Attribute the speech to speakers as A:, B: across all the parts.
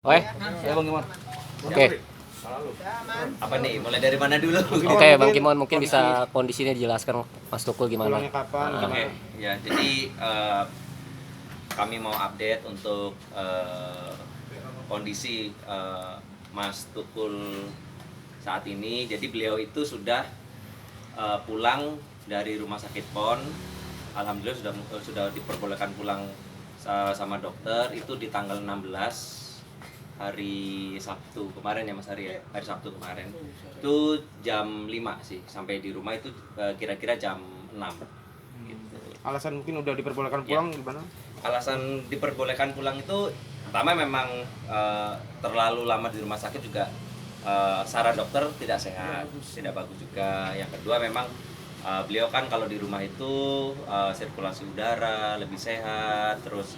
A: Oke,
B: Ya Bang Imon.
A: oke,
C: Apa nih? Mulai dari mana dulu?
A: oke, Bang Kimon mungkin bisa kondisinya dijelaskan Mas Tukul gimana?
B: Pulangnya kapan?
A: Ah,
B: Gimana?
C: Oke, ya jadi kami mau update untuk kondisi Mas Tukul saat ini. Jadi beliau itu sudah pulang dari rumah sakit PON. Alhamdulillah sudah diperbolehkan pulang sama dokter itu di tanggal 16 hari Sabtu kemarin ya Mas Ari ya, hari Sabtu kemarin itu jam 5 sih, sampai di rumah itu kira-kira jam 6 gitu.
B: Alasan mungkin udah diperbolehkan pulang gimana?
C: Alasan diperbolehkan pulang itu pertama memang terlalu lama di rumah sakit juga, saran dokter tidak sehat, tidak bagus juga. Yang kedua memang beliau kan kalau di rumah itu sirkulasi udara lebih sehat, terus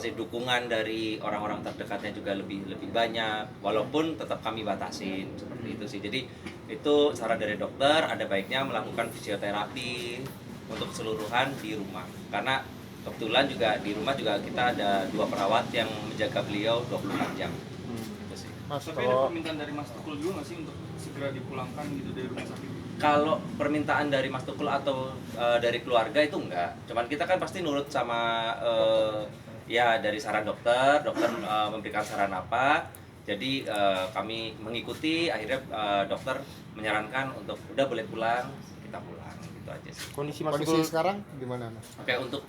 C: dukungan dari orang-orang terdekatnya juga lebih banyak, walaupun tetap kami batasin seperti itu sih. Jadi itu saran dari dokter, ada baiknya melakukan fisioterapi untuk keseluruhan di rumah, karena kebetulan juga di rumah juga kita ada 2 perawat yang menjaga beliau 24 jam. Gitu sih.
D: Mas, tapi ada permintaan dari Mas Tukul juga nggak sih untuk segera dipulangkan gitu dari rumah sakit?
C: Kalau permintaan dari Mas Tukul atau dari keluarga itu enggak, cuman kita kan pasti nurut sama ya dari saran dokter memberikan saran apa, jadi kami mengikuti. Akhirnya dokter menyarankan untuk udah boleh pulang, kita pulang, gitu aja sih.
B: Kondisi Mas
E: Kondisi
B: Tukul
E: sekarang gimana, Mas?
C: Oke, untuk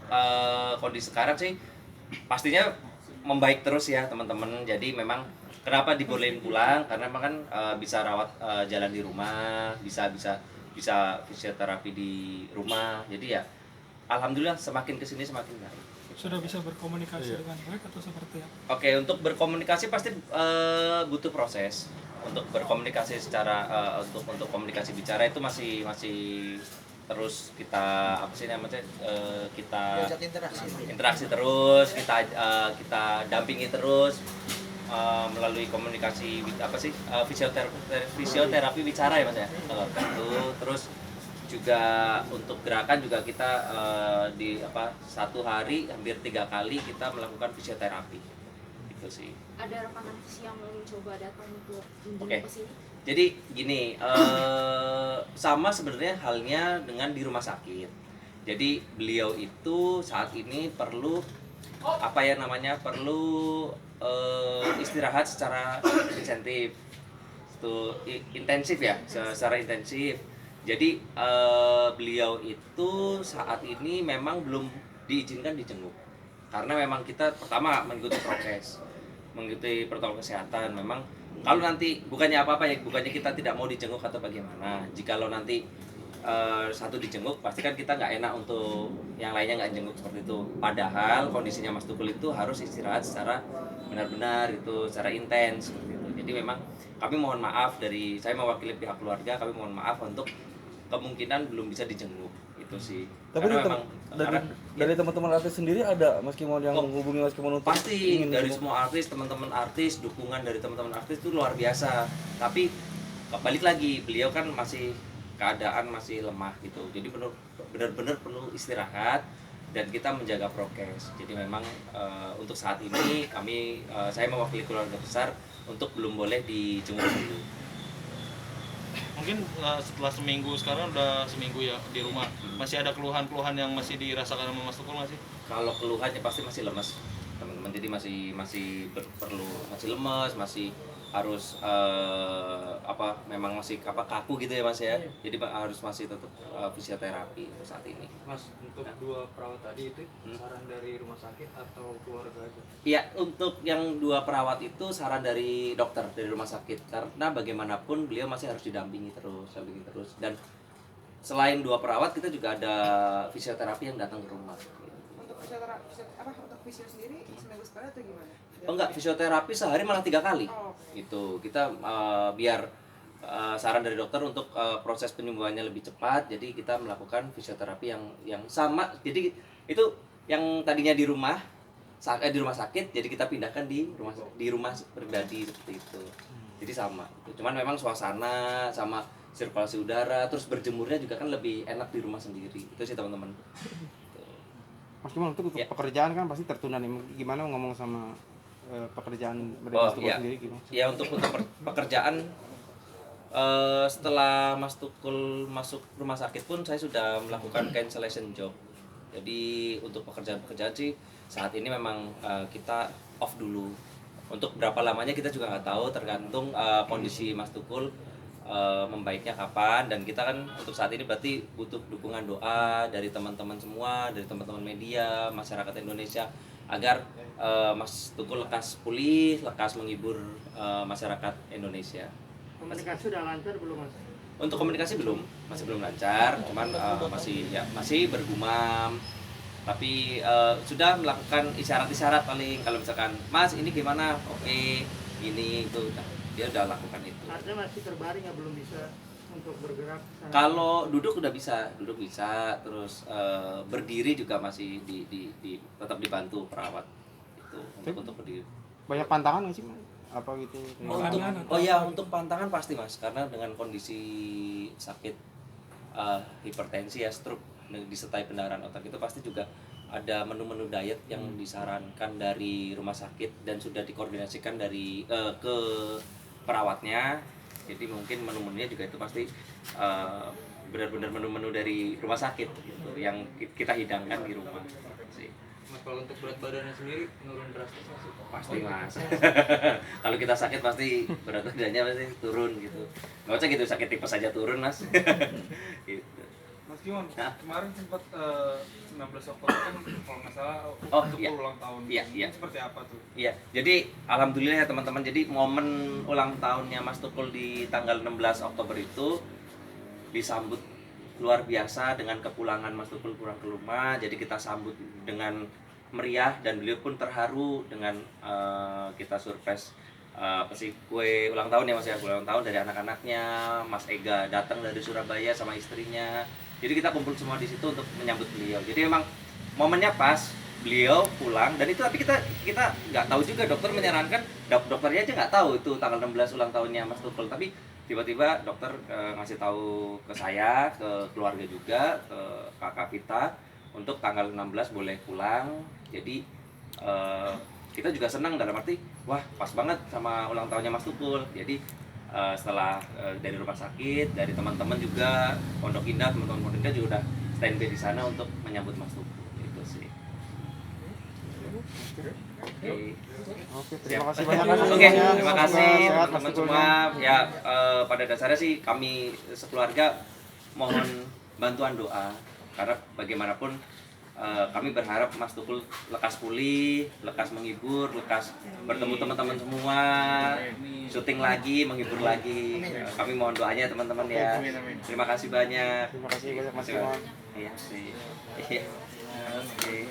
C: kondisi sekarang sih pastinya membaik terus ya teman-teman. Jadi memang kenapa dibolehin pulang, karena memang kan bisa rawat jalan di rumah, bisa fisioterapi di rumah. Jadi ya alhamdulillah semakin kesini semakin baik.
D: Sudah bisa berkomunikasi dengan baik atau seperti apa?
C: Oke, untuk berkomunikasi pasti butuh proses. Untuk berkomunikasi secara untuk komunikasi bicara itu masih terus kita kita interaksi terus, kita dampingi terus melalui komunikasi fisioterapi bicara ya Mas ya. Kalau itu terus juga untuk gerakan juga kita satu hari hampir 3 kali kita melakukan fisioterapi itu sih.
F: Ada rekan artis yang mencoba datang untuk
C: Oke.
F: ke sini?
C: Jadi gini, sama sebenarnya halnya dengan di rumah sakit. Jadi beliau itu saat ini perlu perlu istirahat secara intensif ya, secara intensif. Jadi beliau itu saat ini memang belum diizinkan dijenguk, karena memang kita pertama mengikuti protokol kesehatan. Memang kalau nanti bukannya kita tidak mau dijenguk atau bagaimana. Jikalau nanti satu dijenguk, pasti kan kita nggak enak untuk yang lainnya nggak jenguk seperti itu. Padahal kondisinya Mas Tukul itu harus istirahat secara benar-benar itu, secara intens seperti itu. Jadi memang kami mohon maaf, saya mewakili pihak keluarga, kami mohon maaf untuk kemungkinan belum bisa dijenguk itu sih.
G: Tapi dari teman-teman artis sendiri ada Mas Kimon yang menghubungi Mas Kimon untuk
C: pasti
G: ingin
C: dari
G: dijenguk?
C: semua artis, teman-teman artis, dukungan dari teman-teman artis itu luar biasa. Tapi balik lagi, beliau kan keadaan masih lemah gitu. Jadi benar-benar perlu istirahat dan kita menjaga prokes. Jadi memang untuk saat ini saya mewakili keluarga besar untuk belum boleh dijenguk dulu.
D: Mungkin setelah seminggu, sekarang udah seminggu ya di rumah, masih ada keluhan-keluhan yang masih dirasakan sama Mas Tukul nggak sih?
C: Kalau keluhannya pasti masih lemas teman-teman, jadi perlu masih lemas, masih harus memang masih kaku gitu ya Mas ya. Jadi harus masih tetap fisioterapi untuk saat ini.
H: Mas, untuk 2 perawat tadi itu saran dari rumah sakit atau keluarga aja?
C: Iya, untuk yang 2 perawat itu saran dari dokter, dari rumah sakit, karena bagaimanapun beliau masih harus didampingi terus. Dan selain 2 perawat, kita juga ada fisioterapi yang datang ke rumah.
I: Untuk untuk fisio sendiri seminggu sekali atau gimana?
C: Enggak, fisioterapi sehari malah 3 kali.
I: Oh.
C: Gitu. Kita biar saran dari dokter untuk proses penyembuhannya lebih cepat, jadi kita melakukan fisioterapi yang sama. Jadi itu yang tadinya di rumah sakit, jadi kita pindahkan di rumah pribadi seperti itu. Jadi sama. Cuman memang suasana sama sirkulasi udara, terus berjemurnya juga kan lebih enak di rumah sendiri. Itu sih teman-teman.
B: Mas Kimon, untuk
C: Ya.
B: pekerjaan kan pasti tertunda nih. Gimana ngomong sama pekerjaan dari
C: Oh,
B: Mas Tukul
C: iya.
B: sendiri gimana?
C: Ya untuk pekerjaan setelah Mas Tukul masuk rumah sakit pun saya sudah melakukan cancellation job. Jadi untuk pekerjaan-pekerjaan sih saat ini memang kita off dulu. Untuk berapa lamanya kita juga nggak tahu, tergantung kondisi Mas Tukul membaiknya kapan. Dan kita kan untuk saat ini berarti butuh dukungan doa dari teman-teman semua, dari teman-teman media, masyarakat Indonesia agar Mas Tukul lekas pulih, lekas menghibur masyarakat Indonesia.
H: Komunikasi udah lancar belum Mas?
C: Untuk komunikasi masih belum lancar, cuman masih bergumam. Tapi sudah melakukan isyarat-isyarat paling kalau misalkan Mas ini gimana? Oke, gini itu dia udah lakukan itu.
H: Artinya masih terbaring ya, belum bisa untuk bergerak.
C: Kalau duduk udah bisa, terus berdiri juga masih tetap dibantu perawat itu untuk berdiri.
B: Banyak pantangan nggak sih Mas? Apa gitu?
C: Untuk pantangan pasti Mas, karena dengan kondisi sakit hipertensi ya, stroke disertai pendarahan otak itu pasti juga ada menu-menu diet yang disarankan dari rumah sakit dan sudah dikoordinasikan dari ke perawatnya. Jadi mungkin menu-menunya juga itu pasti benar-benar menu-menu dari rumah sakit gitu, yang kita hidangkan di rumah sih.
H: Mas, kalau untuk berat badannya sendiri menurun drastis Mas?
C: Pasti Mas. Kalau kita sakit pasti berat badannya pasti turun gitu. Nggak usah gitu sakit tipes saja turun Mas. Gitu.
E: Mas Gimon, kemarin sempat 19 Oktober kan kalau nggak salah
C: Iya.
E: ulang tahun.
C: Iya.
E: Ini seperti apa tuh?
C: Iya, jadi alhamdulillah ya teman-teman. Jadi momen ulang tahunnya Mas Tukul di tanggal 16 Oktober itu disambut luar biasa dengan kepulangan Mas Tukul pulang ke rumah. Jadi kita sambut dengan meriah dan beliau pun terharu dengan kita surprise kue ulang tahun ya Mas ya, kue ulang tahun dari anak-anaknya. Mas Ega datang dari Surabaya sama istrinya. Jadi kita kumpul semua di situ untuk menyambut beliau. Jadi memang momennya pas beliau pulang, dan itu tapi kita nggak tahu juga, dokter menyarankan, dokternya aja nggak tahu itu tanggal 16 ulang tahunnya Mas Tukul, tapi tiba-tiba dokter ngasih tahu ke saya, ke keluarga juga, ke kakak kita untuk tanggal 16 boleh pulang. Jadi kita juga senang dalam arti wah pas banget sama ulang tahunnya Mas Tukul. Jadi setelah dari rumah sakit, dari teman-teman juga Pondok Indah, teman-teman Pondok Indah juga udah standby di sana untuk menyambut Mas Tukul. Itu sih.
B: Oke, terima kasih banyak Mas.
C: Oke, terima kasih
B: Sehat, Mas
C: teman-teman
B: Tukulnya.
C: semua. Ya pada dasarnya sih kami sekeluarga mohon bantuan doa, karena bagaimanapun kami berharap Mas Tukul lekas pulih, lekas menghibur, lekas bertemu teman-teman semua, syuting lagi, menghibur lagi. Kami mohon doanya teman-teman ya. Terima kasih banyak.
B: Terima kasih banyak Mas Gimon.
C: Iya sih. Iya. Oke.